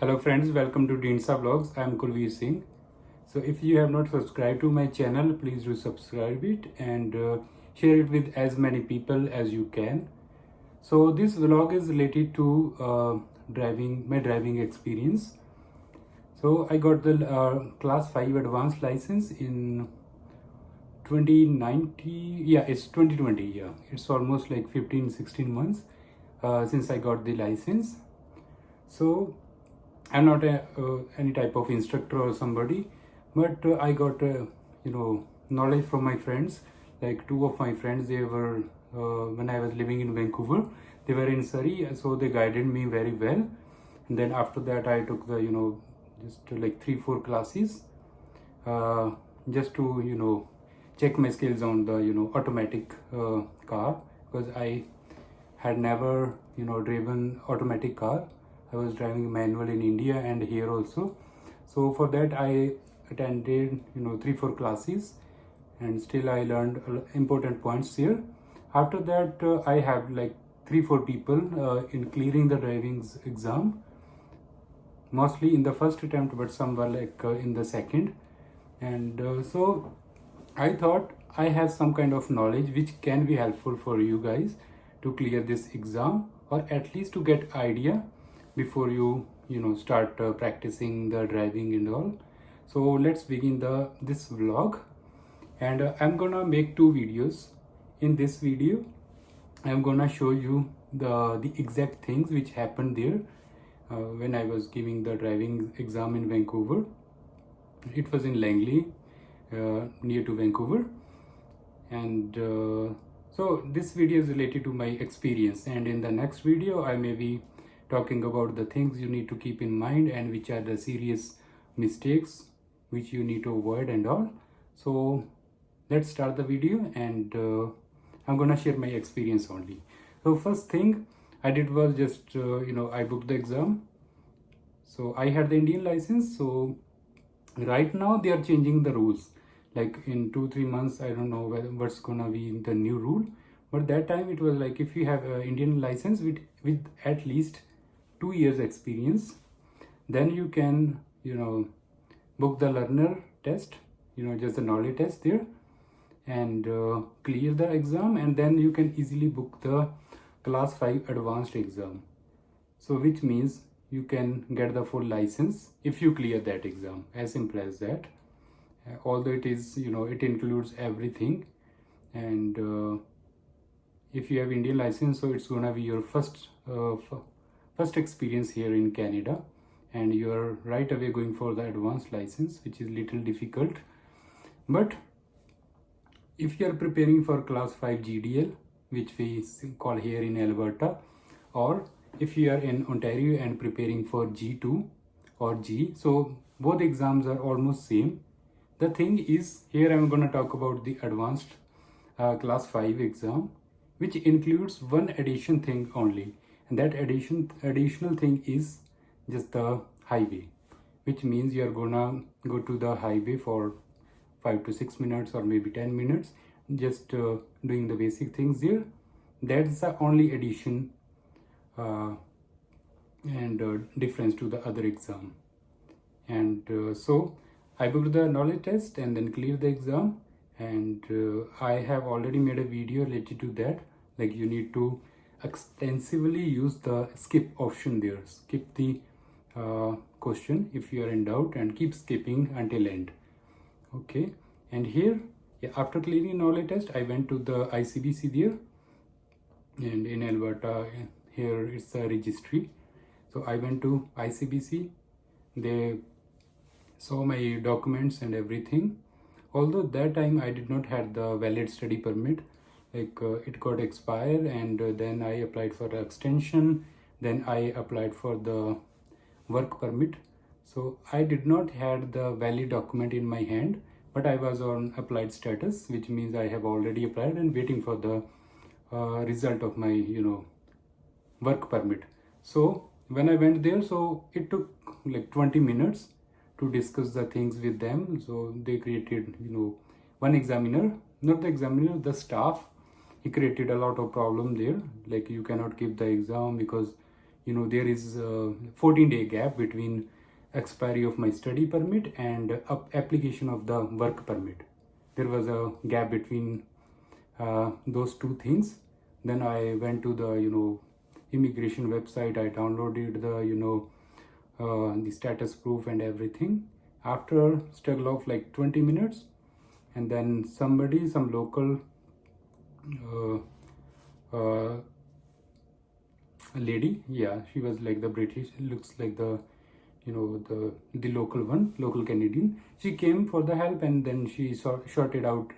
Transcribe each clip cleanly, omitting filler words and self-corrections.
Hello friends, welcome to Dinsa Vlogs. I am Kulveer Singh. So if you have not subscribed to my channel, please do subscribe it and share it with as many people as you can. So this vlog is related to my driving experience. So I got the class 5 advanced license in 2019. Yeah, it's 2020. Yeah, it's almost like 15-16 months since I got the license. So I'm not any type of instructor or somebody, but I got knowledge from my friends. Like two of my friends, they were when I was living in Vancouver, they were in Surrey, so they guided me very well. And then after that, I took the just like 3-4 classes, just to check my skills on the automatic car, because I had never driven automatic car. I was driving manual in India and here also. So for that I attended 3-4 classes, and still I learned important points here. After that I have like 3-4 people in clearing the driving exam, mostly in the first attempt, but some were like in the second. And so I thought I have some kind of knowledge which can be helpful for you guys to clear this exam, or at least to get idea before you start practicing the driving and all. So let's begin this vlog. And I'm gonna make 2 videos. In this video I'm gonna show you the exact things which happened there when I was giving the driving exam in Vancouver. It was in Langley, near to Vancouver. And so this video is related to my experience, and in the next video I may be talking about the things you need to keep in mind and which are the serious mistakes which you need to avoid and all. So let's start the video, and I'm gonna share my experience only. So first thing I did was just I booked the exam. So I had the Indian license. So right now they are changing the rules, like in 2-3 months I don't know what's gonna be the new rule, but that time it was like if you have an Indian license with at least 2 years experience, then you can book the learner test, just the knowledge test there, and clear the exam, and then you can easily book the class 5 advanced exam. So which means you can get the full license if you clear that exam, as simple as that. Although it is it includes everything. And if you have Indian license, so it's gonna be your first experience here in Canada, and you are right away going for the advanced license, which is little difficult. But if you are preparing for class 5 GDL, which we call here in Alberta, or if you are in Ontario and preparing for G2 or G, so both exams are almost same. The thing is, here I'm going to talk about the advanced class 5 exam, which includes one addition thing only, and that additional thing is just the highway, which means you are gonna go to the highway for 5 to 6 minutes or maybe 10 minutes, just doing the basic things there. That's the only addition and difference to the other exam. And so I booked the knowledge test and then cleared the exam, and I have already made a video related to that. Like you need to extensively use the skip option there. Skip the question if you are in doubt, and keep skipping until end. Okay, and here after clearing knowledge test, I went to the ICBC there, and in Alberta here it's the registry. So I went to ICBC. They saw my documents and everything. Although that time I did not have the valid study permit, like it got expired, and then I applied for the extension, then I applied for the work permit. So I did not have the valid document in my hand, but I was on applied status, which means I have already applied and waiting for the result of my work permit. So when I went there, so it took like 20 minutes to discuss the things with them. So they created one examiner, not the examiner, the staff. He created a lot of problem there, like you cannot give the exam because there is a 14-day gap between expiry of my study permit and application of the work permit. There was a gap between those two things. Then I went to the immigration website. I downloaded the status proof and everything. After struggle of like 20 minutes, and then some local lady, yeah, she was like the British, looks like the the local Canadian. She came for the help, and then she sorted out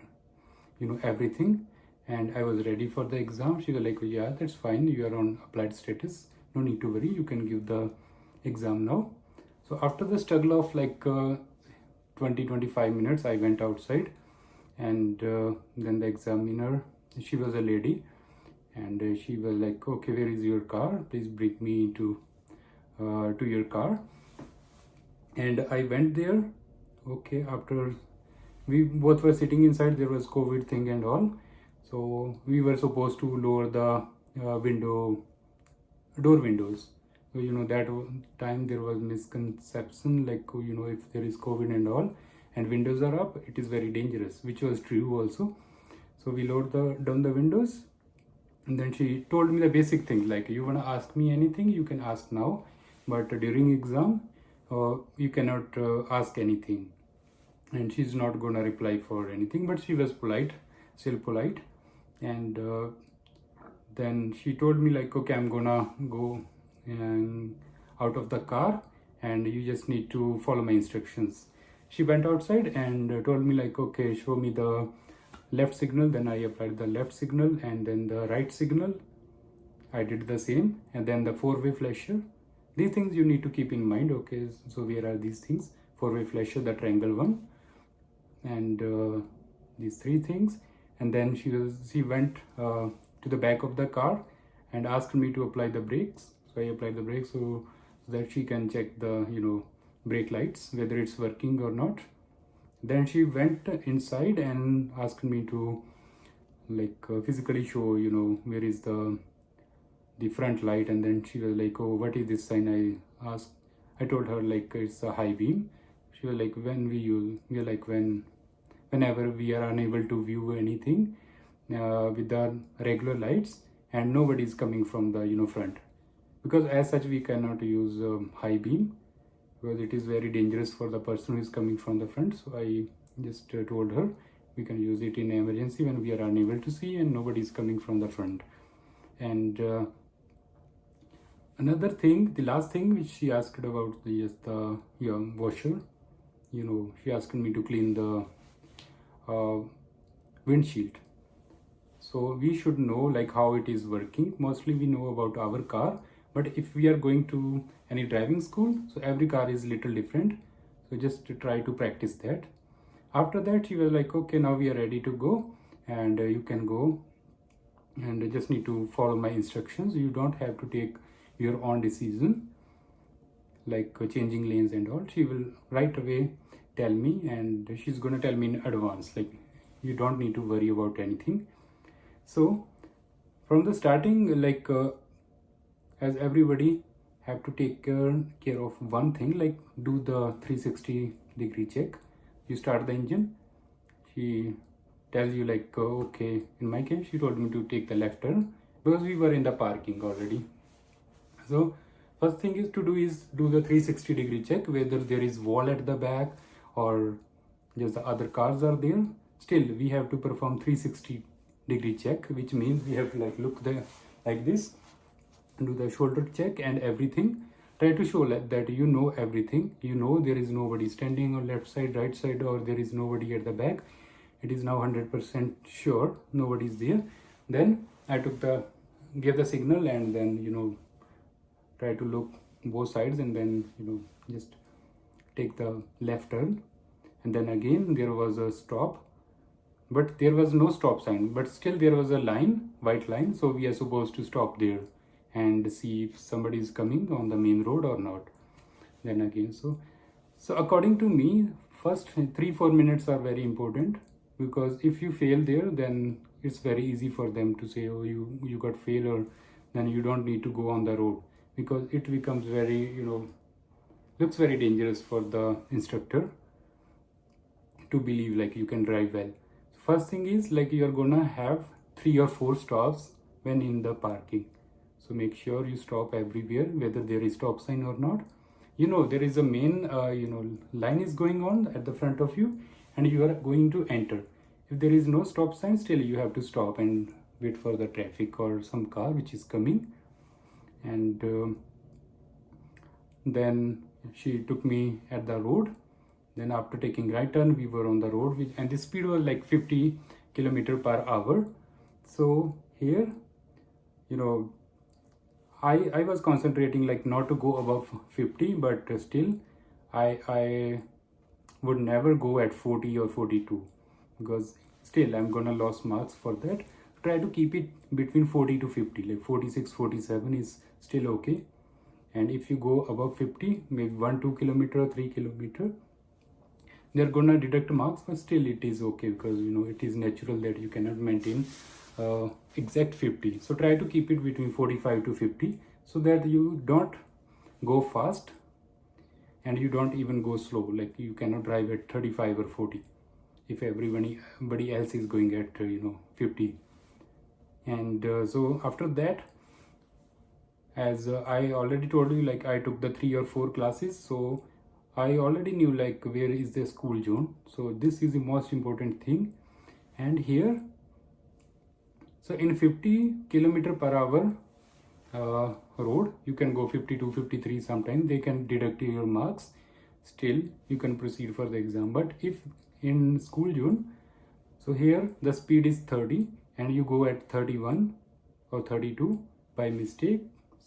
everything, and I was ready for the exam. She was like, oh, yeah, that's fine, you are on applied status, no need to worry, you can give the exam now. So after the struggle of like 20-25 minutes, I went outside, and then the examiner, she was a lady, and she was like, okay, where is your car, please bring me to your car. And I went there. Okay, after we both were sitting inside, there was COVID thing and all, so we were supposed to lower the door windows. So that time there was misconception like if there is COVID and all and windows are up, it is very dangerous, which was true also. So we lowered down the windows, and then she told me the basic thing like, you want to ask me anything, you can ask now, but during exam you cannot ask anything. And she's not gonna reply for anything, but she was still polite. And then she told me like, okay, I'm gonna go out of the car, and you just need to follow my instructions. She went outside and told me like, okay, show me the left signal. Then I applied the left signal, and then the right signal I did the same, and then the four-way flasher. These things you need to keep in mind. Okay, so where are these things? Four-way flasher, the triangle one, and these three things. And then she went to the back of the car and asked me to apply the brakes. So I applied the brakes so that she can check the brake lights, whether it's working or not. Then she went inside and asked me to like physically show where is the front light. And then she was like, oh, what is this sign? I told her like it's a high beam. She was like, we are like whenever we are unable to view anything with the regular lights and nobody is coming from the front, because as such we cannot use high beam because it is very dangerous for the person who is coming from the front. So I just told her we can use it in emergency when we are unable to see and nobody is coming from the front. And another thing, the last thing which she asked about is the washer. She asked me to clean the windshield. So we should know like how it is working. Mostly we know about our car, but if we are going to any driving school, so every car is little different. So just to try to practice that. After that, she was like, okay, now we are ready to go, and you can go, and just need to follow my instructions. You don't have to take your own decision like changing lanes and all. She will right away tell me, and she's gonna tell me in advance, like you don't need to worry about anything. So from the starting, like as everybody have to take care of one thing, like do the 360-degree check. You start the engine, she tells you like okay, in my case she told me to take the left turn because we were in the parking already. So first thing is to do the 360-degree check, whether there is wall at the back or just the other cars are there. Still we have to perform 360-degree check, which means we have to like look there like this, do the shoulder check and everything. Try to show that everything. There is nobody standing on left side, right side, or there is nobody at the back. It is now 100% sure nobody is there. Then I gave the signal, and then try to look both sides, and then just take the left turn. And then again there was a stop, but there was no stop sign, but still there was a line, white line, so we are supposed to stop there and see if somebody is coming on the main road or not. Then again, so according to me, first 3-4 minutes are very important, because if you fail there, then it's very easy for them to say, oh, you got failed, or then you don't need to go on the road. because it becomes very, looks very dangerous for the instructor to believe like you can drive well. First thing is like you're gonna have 3 or 4 stops when in the parking. So make sure you stop everywhere, whether there is stop sign or not. There is a main line is going on at the front of you, and you are going to enter. If there is no stop sign, still you have to stop and wait for the traffic or some car which is coming. And then she took me at the road. Then after taking right turn, we were on the road, and the speed was like 50 kilometer per hour. So here, I was concentrating like not to go above 50, but still I would never go at 40 or 42, because still I'm gonna lose marks for that. Try to keep it between 40 to 50, like 46, 47 is still okay. And if you go above 50, maybe 1-2 kilometer, 3 kilometer, they're gonna deduct marks, but still it is okay, because it is natural that you cannot maintain exact 50. So try to keep it between 45 to 50, so that you don't go fast and you don't even go slow. Like you cannot drive at 35 or 40 if everybody else is going at 50. And so after that, as I already told you, like I took the 3 or 4 classes, so I already knew like where is the school zone. So this is the most important thing. And here, so in 50 kilometer per hour road, you can go 52, 53 sometimes. They can deduct your marks. Still, you can proceed for the exam. But if in school zone, so here the speed is 30 and you go at 31 or 32 by mistake,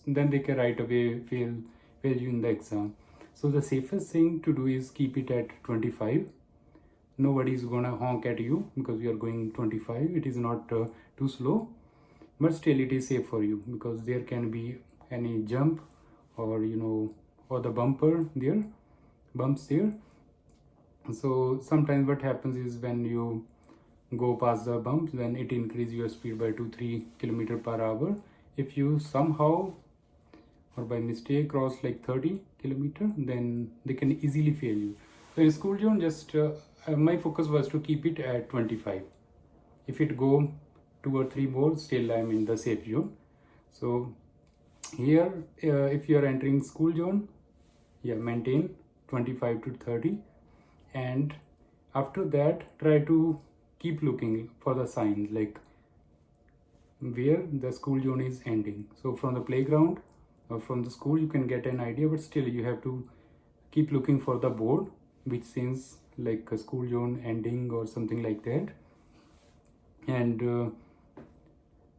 then they can right away fail you in the exam. So the safest thing to do is keep it at 25. Nobody is gonna honk at you because you are going 25. It is not too slow, but still it is safe for you, because there can be any jump or or the bumps there. So sometimes what happens is when you go past the bumps, then it increases your speed by 2-3 kilometer per hour. If you somehow or by mistake cross like 30 kilometer, then they can easily fail you. So in school zone, just my focus was to keep it at 25. If it go 2 or 3 more, still I'm in the safe zone. So here, if you are entering school zone, maintain 25 to 30, and after that try to keep looking for the signs like where the school zone is ending. So from the playground or from the school you can get an idea, but still you have to keep looking for the board which says like a school zone ending or something like that. And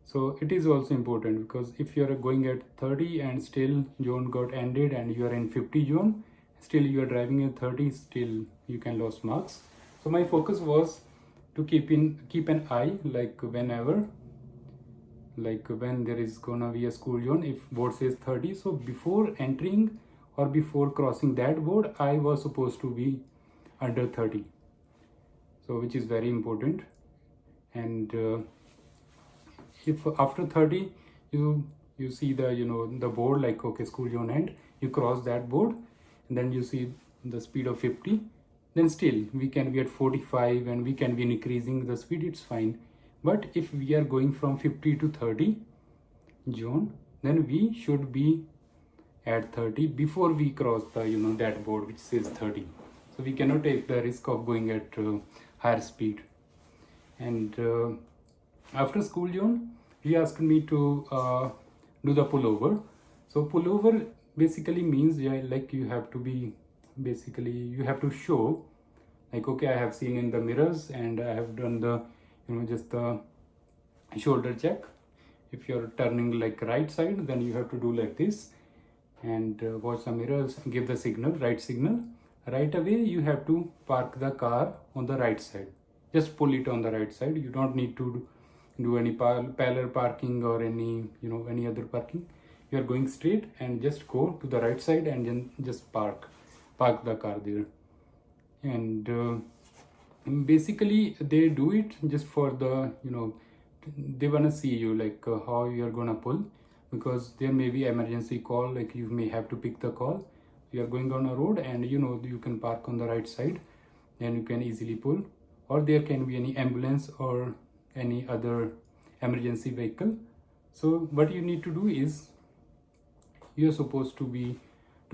so it is also important, because if you are going at 30 and still zone got ended and you are in 50 zone, still you are driving at 30, still you can lose marks. So my focus was to keep an eye, like whenever, like when there is gonna be a school zone, if board says 30, so before entering or before crossing that board, I was supposed to be under 30, so which is very important. And if after 30 you see the the board like okay school zone end, you cross that board and then you see the speed of 50, then still we can be at 45 and we can be increasing the speed, it's fine. But if we are going from 50 to 30 zone, then we should be at 30 before we cross the that board which says 30. So we cannot take the risk of going at higher speed. And after school zone, he asked me to do the pullover. So pullover basically means like you have to show like okay, I have seen in the mirrors and I have done the just the shoulder check. If you're turning like right side, then you have to do like this and watch the mirrors, give the signal, right signal. Right away you have to park the car on the right side. Just pull it on the right side. You don't need to do any parallel parking or any any other parking. You are going straight and just go to the right side and then just park the car there. And basically they do it just for the they wanna see you like how you are gonna pull. because there may be emergency call, like you may have to pick the call. You are going on a road and you can park on the right side and you can easily pull, or there can be any ambulance or any other emergency vehicle. So what you need to do is you're supposed to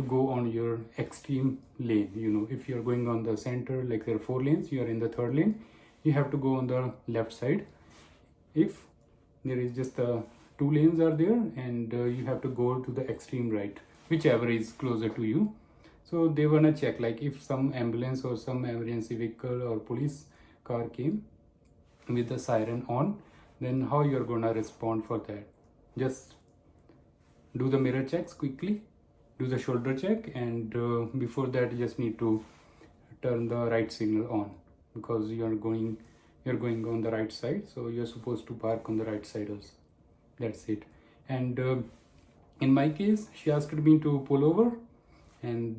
go on your extreme lane. If you're going on the center, like there are 4 lanes, you are in the 3rd lane, you have to go on the left side. If there is just 2 lanes are there, and you have to go to the extreme right, whichever is closer to you. So they wanna check, like if some ambulance or some emergency vehicle or police car came with the siren on, then how you're gonna respond for that. Just do the mirror checks quickly, do the shoulder check, and before that you just need to turn the right signal on, because you're going on the right side, so you're supposed to park on the right side also. That's it. And in my case, she asked me to pull over and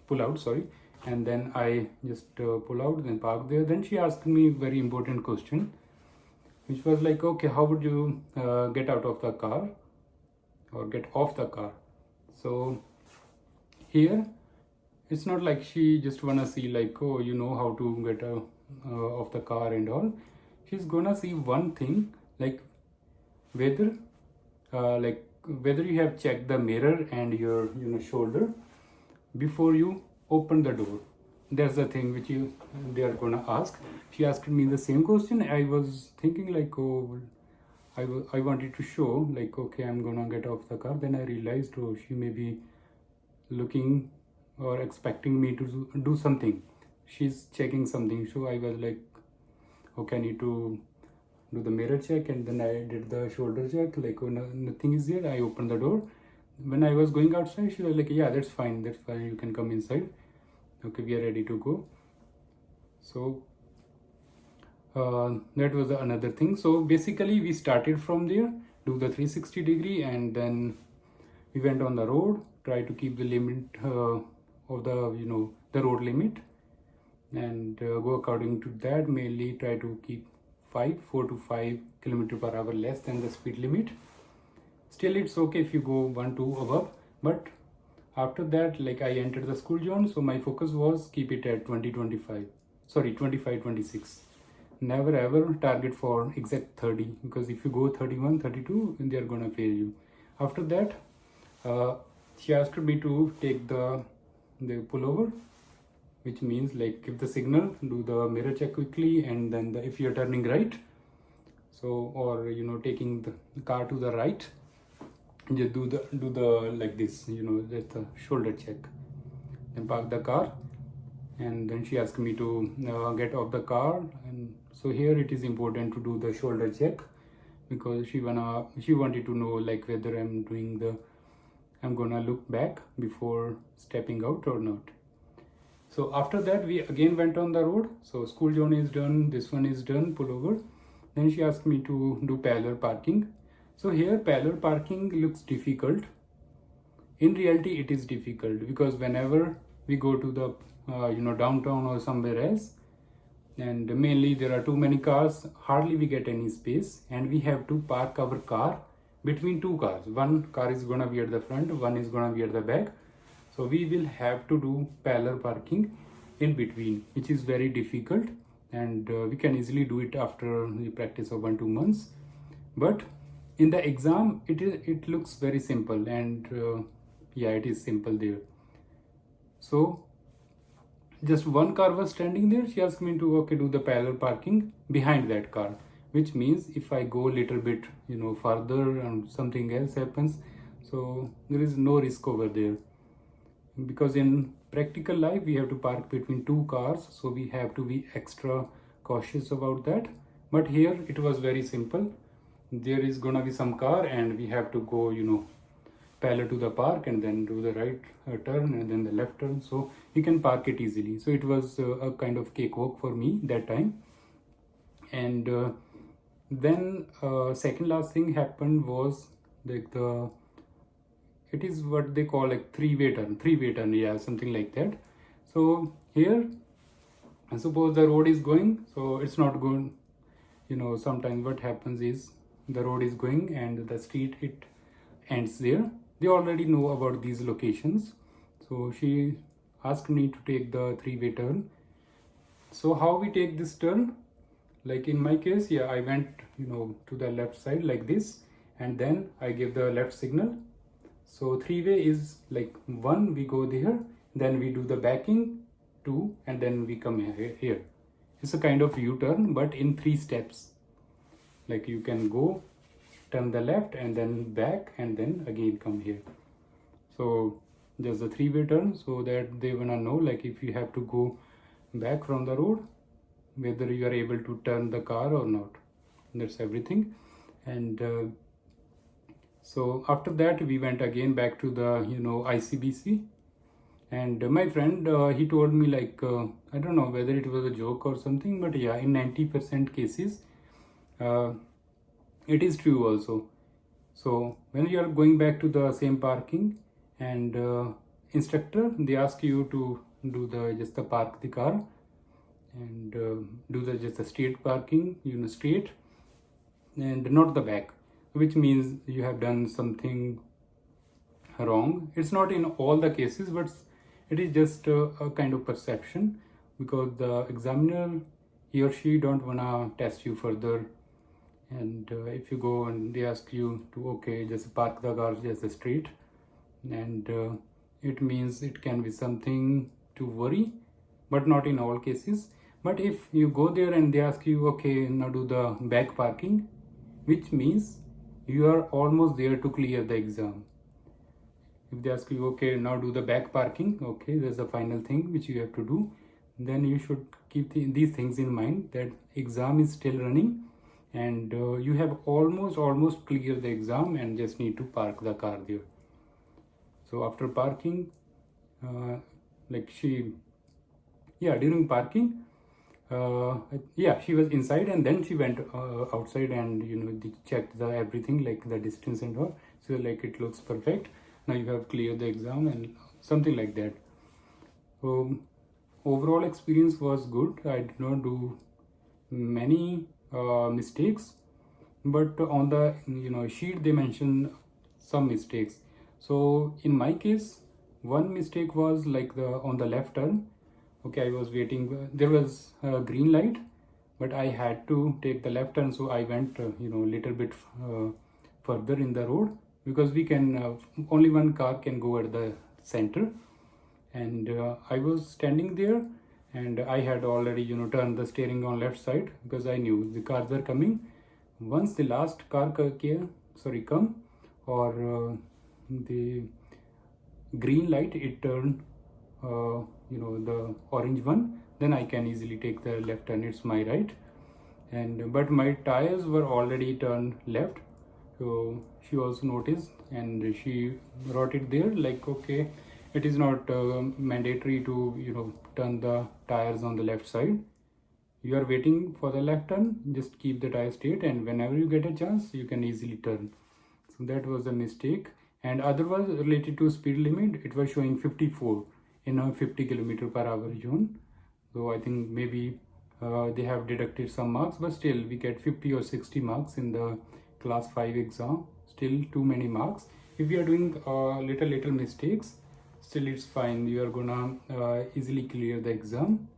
pull out, sorry, and then I just pull out, then park there. Then she asked me very important question, which was like, okay, how would you get out of the car or get off the car? So here it's not like she just wanna see like, oh, you know how to get off the car and all. She's gonna see one thing, like whether you have checked the mirror and your shoulder before you open the door. That's the thing which they are gonna ask. She asked me the same question. I was thinking like, oh, I wanted to show like, okay, I'm gonna get off the car. Then I realized, oh, she may be looking or expecting me to do something. She's checking something. So I was like, okay, I need to do the mirror check, and then I did the shoulder check, like, oh, nothing is there. I opened the door. When I was going outside, she was like, yeah, that's fine, you can come inside. Okay, we are ready to go. So that was another thing. So basically we started from there, do the 360 degree, and then we went on the road, try to keep the limit of the road limit, and go according to that. Mainly try to keep 4 to 5 km per hour less than the speed limit. Still it's okay if you go 1, 2 above, but after that, like, I entered the school zone, so my focus was keep it at 25, 26. Never ever target for exact 30, because if you go 31, 32, they are gonna fail you. After that, she asked me to take the pullover, which means like give the signal, do the mirror check quickly, and then if you're turning right, so, or taking the car to the right, just do the like this, that's the shoulder check, then park the car. And then she asked me to get off the car, and so here it is important to do the shoulder check, because she wanted to know like whether I'm gonna look back before stepping out or not. So after that we again went on the road. So school zone is done, this one is done, pull over. Then she asked me to do parallel parking. So here parallel parking looks difficult. In reality it is difficult, because whenever we go to the downtown or somewhere else, and mainly there are too many cars, hardly we get any space, and we have to park our car between 2 cars. One car is gonna be at the front, one is gonna be at the back. So we will have to do parallel parking in between, which is very difficult, and we can easily do it after the practice of 1-2 months. But in the exam it looks very simple, and yeah, it is simple there. So just one car was standing there. She asked me to do the parallel parking behind that car, which means if I go a little bit further and something else happens, so there is no risk over there, because in practical life we have to park between 2 cars, so we have to be extra cautious about that. But here it was very simple. There is gonna be some car, and we have to go parallel to the park, and then do the right turn, and then the left turn, so you can park it easily. So it was a kind of cakewalk for me that time. And then second last thing happened was like it is what they call like three-way turn, yeah, something like that. So here, I suppose the road is going, so it's not good. Sometimes what happens is the road is going and the street, it ends there. They already know about these locations. So she asked me to take the three-way turn. So how we take this turn? Like in my case, yeah, I went, to the left side like this, and then I give the left signal. So three-way is like 1, we go there, then we do the backing, 2, and then we come here. It's a kind of U-turn, but in 3 steps. Like you can go, turn the left, and then back, and then again come here. So there's a three-way turn, so that they wanna know, like if you have to go back from the road, whether you are able to turn the car or not. That's everything. And so after that we went again back to the ICBC, and my friend he told me, like I don't know whether it was a joke or something, but yeah, in 90% cases it is true also. So when you are going back to the same parking, and instructor, they ask you to do just the park the car, and do just the straight parking, straight, and not the back, which means you have done something wrong. It's not in all the cases, but it is just a kind of perception, because the examiner, he or she don't wanna test you further. And if you go and they ask you to just park the car just straight, and it means it can be something to worry, but not in all cases. But if you go there and they ask you, now do the back parking, which means you are almost there to clear the exam. If they ask you, now do the back parking, there's the final thing which you have to do, then you should keep these things in mind, that exam is still running, and you have almost cleared the exam and just need to park the car there. So after parking, during parking, she was inside, and then she went outside, and they checked the everything, like the distance and all. So like it looks perfect. Now you have cleared the exam, and something like that. Overall experience was good. I did not do many mistakes, but on the sheet they mentioned some mistakes. So in my case, one mistake was like on the left turn. I was waiting, there was a green light, but I had to take the left turn, so I went little bit further in the road, because we can only one car can go at the center. And I was standing there, and I had already turned the steering on left side, because I knew the cars are coming. Once the last car come, or the green light, it turned the orange one, then I can easily take the left turn, it's my right. And but my tires were already turned left, so she also noticed, and she wrote it there, like it is not mandatory to turn the tires on the left side. You are waiting for the left turn, just keep the tire straight, and whenever you get a chance, you can easily turn. So that was a mistake. And other was related to speed limit. It was showing 54 in a 50 km/h zone. So I think maybe they have deducted some marks, but still we get 50 or 60 marks in the class 5 exam. Still too many marks. If you are doing little mistakes, still it's fine. You are gonna easily clear the exam,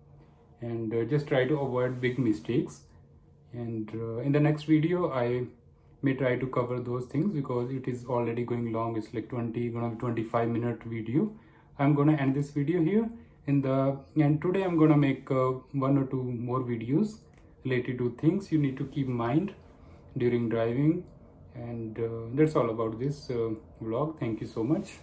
and just try to avoid big mistakes. And in the next video, I may try to cover those things, because it is already going long. It's like 25-minute video. I'm gonna end this video here. And today I'm gonna make 1 or 2 more videos related to things you need to keep in mind during driving. And that's all about this vlog. Thank you so much.